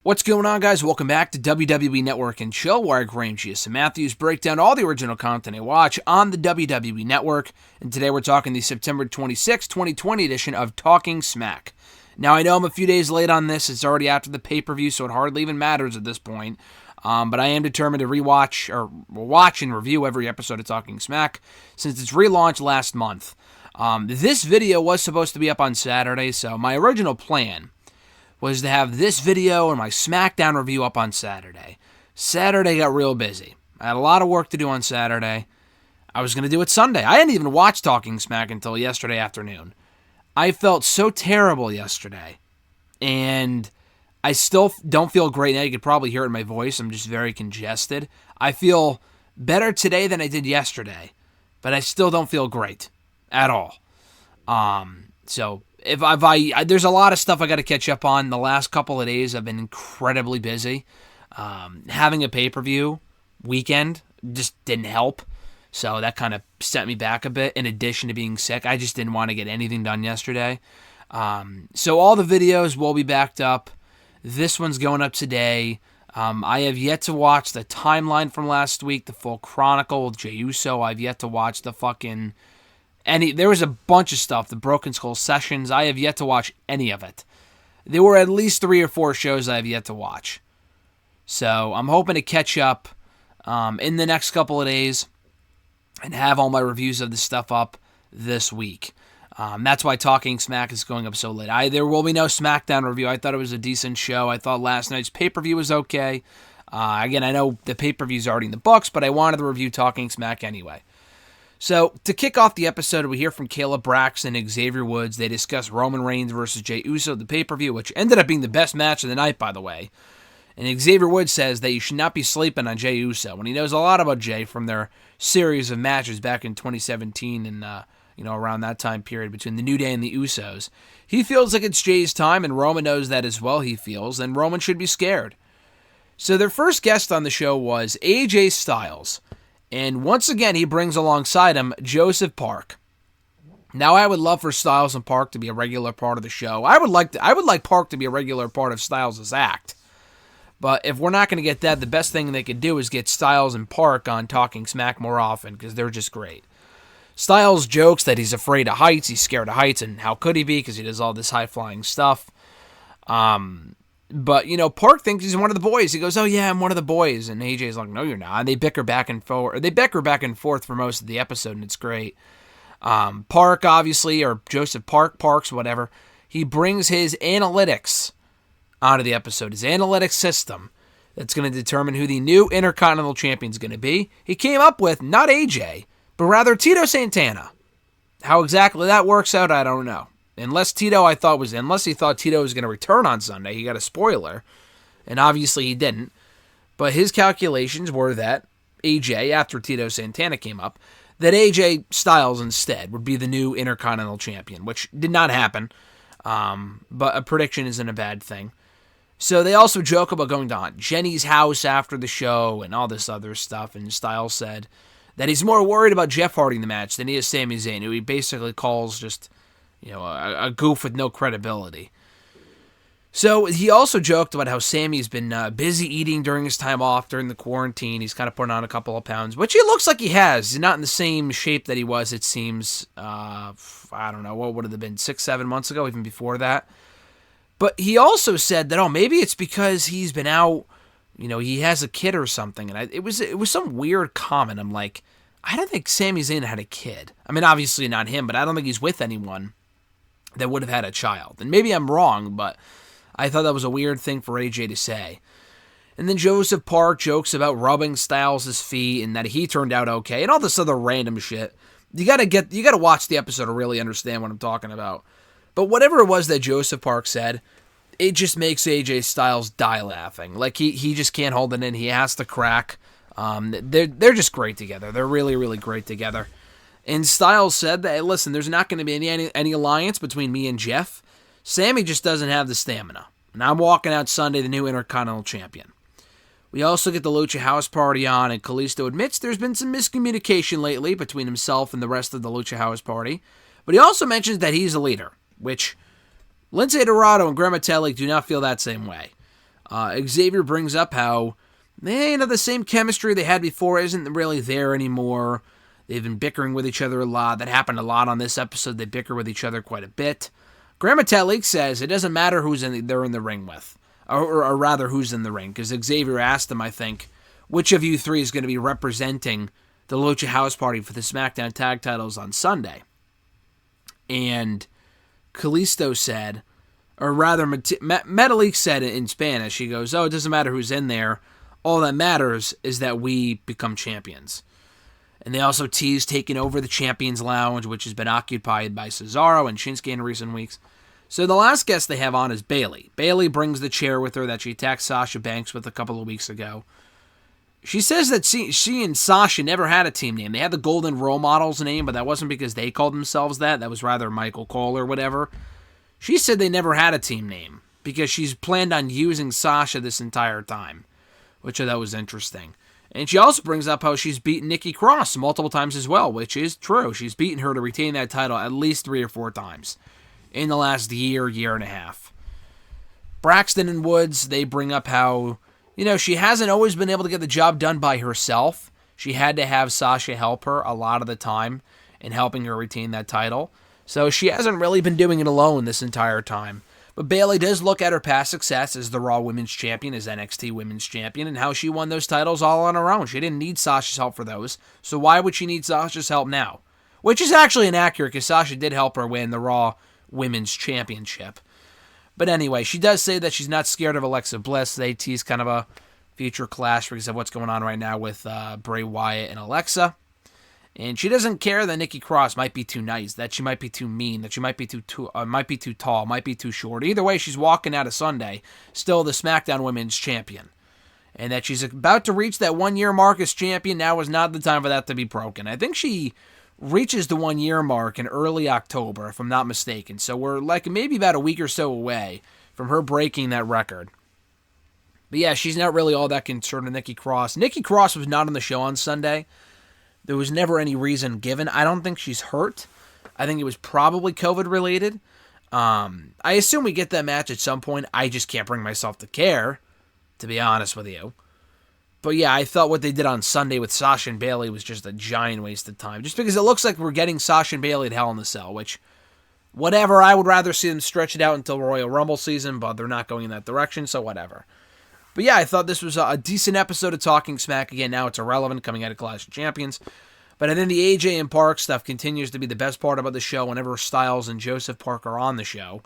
What's going on, guys? Welcome back to WWE Network and Chill, where I, Graham G.S. Matthews, break down all the original content I watch on the WWE Network. And today we're talking the September 26, 2020 edition of Talking Smack. Now, I know I'm a few days late on this. It's already after the pay-per-view, so it hardly even matters at this point. But I am determined to watch and review every episode of Talking Smack since it's relaunched last month. This video was supposed to be up on Saturday, so my original plan was to have this video and my SmackDown review up on Saturday. Saturday got real busy. I had a lot of work to do on Saturday. I was going to do it Sunday. I hadn't even watched Talking Smack until yesterday afternoon. I felt so terrible yesterday. And I still don't feel great now. You could probably hear it in my voice. I'm just very congested. I feel better today than I did yesterday. But I still don't feel great at all. There's a lot of stuff I got to catch up on. The last couple of days I've been incredibly busy. Having a pay-per-view weekend just didn't help. So that kind of set me back a bit. In addition to being sick, I just didn't want to get anything done yesterday. So all the videos will be backed up. This one's going up today. I have yet to watch the timeline from last week, the full chronicle with Jey Uso. I've yet to watch the fucking... there was a bunch of stuff, the Broken Skull Sessions. I have yet to watch any of it. There were at least 3 or 4 shows I have yet to watch. So I'm hoping to catch up in the next couple of days and have all my reviews of this stuff up this week. That's why Talking Smack is going up so late. There will be no SmackDown review. I thought it was a decent show. I thought last night's pay-per-view was okay. Again, I know the pay-per-view's already in the books, but I wanted to review Talking Smack anyway. So, to kick off the episode, we hear from Caleb Braxton and Xavier Woods. They discuss Roman Reigns versus Jey Uso, the pay-per-view, which ended up being the best match of the night, by the way. And Xavier Woods says that you should not be sleeping on Jey Uso, and he knows a lot about Jey from their series of matches back in 2017 and, around that time period between the New Day and the Usos. He feels like it's Jey's time, and Roman knows that as well, he feels, and Roman should be scared. So, their first guest on the show was AJ Styles. And once again, he brings alongside him Joseph Park. Now, I would love for Styles and Park to be a regular part of the show. I would like Park to be a regular part of Styles' act. But if we're not going to get that, the best thing they could do is get Styles and Park on Talking Smack more often, because they're just great. Styles jokes that he's afraid of heights, he's scared of heights, and how could he be, because he does all this high-flying stuff. But, Park thinks he's one of the boys. He goes, oh, yeah, I'm one of the boys. And AJ's like, no, you're not. And they bicker back and forth. They bicker back and forth for most of the episode, and it's great. Park, obviously, or Joseph Parks, whatever, he brings his analytics onto the episode, his analytics system that's going to determine who the new Intercontinental Champion is going to be. He came up with not AJ, but rather Tito Santana. How exactly that works out, I don't know. Unless he thought Tito was going to return on Sunday, he got a spoiler, and obviously he didn't. But his calculations were that AJ, after Tito Santana came up, that AJ Styles instead would be the new Intercontinental Champion, which did not happen. But a prediction isn't a bad thing. So they also joke about going to Aunt Jenny's house after the show and all this other stuff, and Styles said that he's more worried about Jeff Hardy in the match than he is Sami Zayn, who he basically calls just... a goof with no credibility. So he also joked about how Sammy's been busy eating during his time off during the quarantine. He's kind of putting on a couple of pounds, which he looks like he has. He's not in the same shape that he was, it seems, I don't know, what would it have been, 6-7 months ago, even before that. But he also said that, maybe it's because he's been out, he has a kid or something. And it was some weird comment. I'm like, I don't think Sami Zayn had a kid. I mean, obviously not him, but I don't think he's with anyone that would have had a child. And maybe I'm wrong, but I thought that was a weird thing for AJ to say. And then Joseph Park jokes about rubbing Styles' feet and that he turned out okay and all this other random shit. You gotta watch the episode to really understand what I'm talking about. But whatever it was that Joseph Park said, it just makes AJ Styles die laughing. Like he just can't hold it in. He has to crack. They're just great together. They're really, really great together. And Styles said that, hey, listen, there's not going to be any alliance between me and Jeff. Sammy just doesn't have the stamina. And I'm walking out Sunday the new Intercontinental Champion. We also get the Lucha House Party on, and Kalisto admits there's been some miscommunication lately between himself and the rest of the Lucha House Party. But he also mentions that he's a leader, which Lince Dorado and Graham Metalik do not feel that same way. Xavier brings up how the same chemistry they had before isn't really there anymore. They've been bickering with each other a lot. That happened a lot on this episode. They bicker with each other quite a bit. Grandma Talik says it doesn't matter they're in the ring with, or rather who's in the ring, because Xavier asked him, I think, which of you three is going to be representing the Lucha House Party for the SmackDown Tag Titles on Sunday. And Kalisto said, or rather, Metalik said in Spanish, she goes, it doesn't matter who's in there. All that matters is that we become champions. And they also teased taking over the Champions Lounge, which has been occupied by Cesaro and Shinsuke in recent weeks. So the last guest they have on is Bayley. Bayley brings the chair with her that she attacked Sasha Banks with a couple of weeks ago. She says that she and Sasha never had a team name. They had the Golden Role Models name, but that wasn't because they called themselves that. That was rather Michael Cole or whatever. She said they never had a team name because she's planned on using Sasha this entire time, which I thought was interesting. And she also brings up how she's beaten Nikki Cross multiple times as well, which is true. She's beaten her to retain that title at least 3 or 4 times in the last year and a half. Braxton and Woods, they bring up how, she hasn't always been able to get the job done by herself. She had to have Sasha help her a lot of the time in helping her retain that title. So she hasn't really been doing it alone this entire time. But Bayley does look at her past success as the Raw Women's Champion, as NXT Women's Champion, and how she won those titles all on her own. She didn't need Sasha's help for those, so why would she need Sasha's help now? Which is actually inaccurate, because Sasha did help her win the Raw Women's Championship. But anyway, she does say that she's not scared of Alexa Bliss. They tease kind of a future clash because of what's going on right now with Bray Wyatt and Alexa. And she doesn't care that Nikki Cross might be too nice, that she might be too mean, that she might be too tall, might be too short. Either way, she's walking out of Sunday, still the SmackDown Women's Champion. And that she's about to reach that 1-year mark as champion. Now is not the time for that to be broken. I think she reaches the 1-year mark in early October, if I'm not mistaken. So we're maybe about a week or so away from her breaking that record. But yeah, she's not really all that concerned with Nikki Cross. Nikki Cross was not on the show on Sunday. There was never any reason given. I don't think she's hurt. I think it was probably COVID-related. I assume we get that match at some point. I just can't bring myself to care, to be honest with you. But yeah, I thought what they did on Sunday with Sasha and Bayley was just a giant waste of time. Just because it looks like we're getting Sasha and Bayley at Hell in a Cell, which, whatever, I would rather see them stretch it out until Royal Rumble season, but they're not going in that direction, so whatever. But yeah, I thought this was a decent episode of Talking Smack. Again, now it's irrelevant coming out of Clash of Champions. But I think the AJ and Park stuff continues to be the best part about the show whenever Styles and Joseph Park are on the show.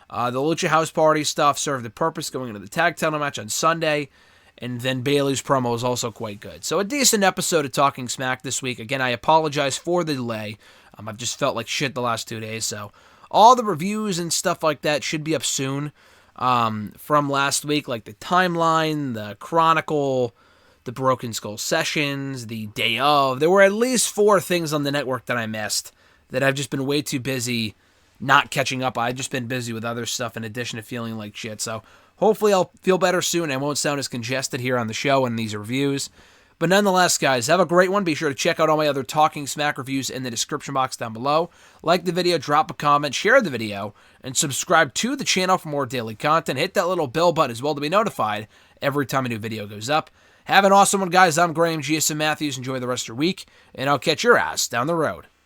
The Lucha House Party stuff served a purpose going into the tag title match on Sunday. And then Bayley's promo is also quite good. So a decent episode of Talking Smack this week. Again, I apologize for the delay. I've just felt like shit the last 2 days. So all the reviews and stuff like that should be up soon. From last week, like the timeline, the Chronicle, the Broken Skull Sessions, the Day of. There were at least 4 things on the network that I missed that I've just been way too busy not catching up. I've just been busy with other stuff in addition to feeling like shit. So hopefully I'll feel better soon. I won't sound as congested here on the show and these reviews. But nonetheless, guys, have a great one. Be sure to check out all my other Talking Smack reviews in the description box down below. Like the video, drop a comment, share the video, and subscribe to the channel for more daily content. Hit that little bell button as well to be notified every time a new video goes up. Have an awesome one, guys. I'm Graham GSM Matthews. Enjoy the rest of your week, and I'll catch your ass down the road.